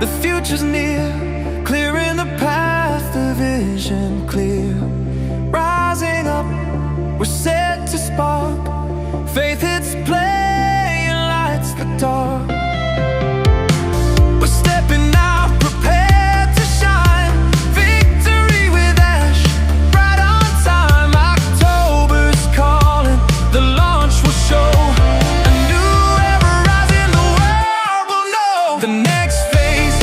The future's near, clearing the path, the vision clear. Rising up, we're set to spark. Faith hits play and lights the dark. We're stepping out, prepared to shine. Victory with Ash, right on time. October's calling, the launch will show. A new era rising, the world will know. The next phase,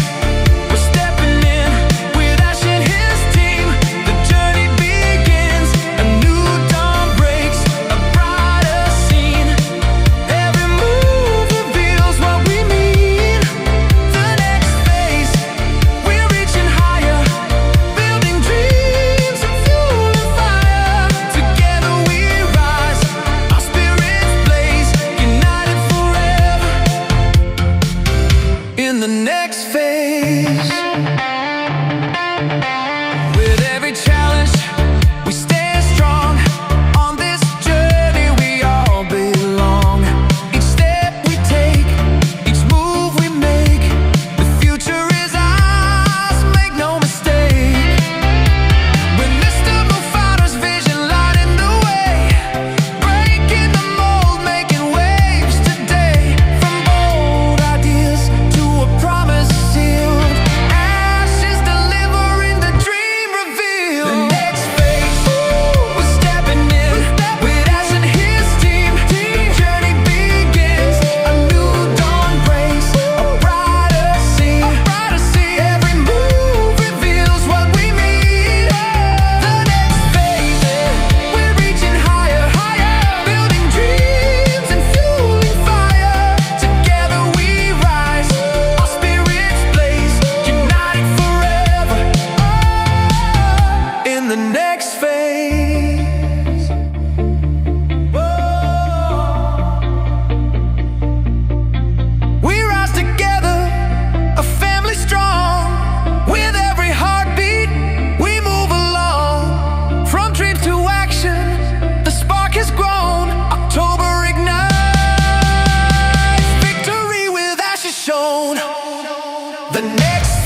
we're stepping in with Ash and his team. The journey begins, a new dawn breaks, a brighter scene. Every move reveals what we mean. The next phase, we're reaching higher, building dreams and fueling fire. Together we rise, our spirits blaze, united forever. In the next phase, with every challenge, we stand strong. On this journey, we all belong. Each step we take, each move we make, the future is ours, make no mistake. We're mystical fighters, vision lighting the way, breaking the mold, making waves today. From bold ideas to a promise sealed, ashes delivering the dream revealed. The next phase, we're stepping in with Ash and his team. The journey begins, a new dawn breaks, a brighter scene. Every move reveals what we mean. The next phase, we're reaching higher, building dreams and fueling fire. Together we rise, our spirits blaze, united forever. In the next phase, we rise together, a family strong. With every heartbeat, we move along. From dreams to action, the spark has grown. October ignites, victory with Ash is shown. The next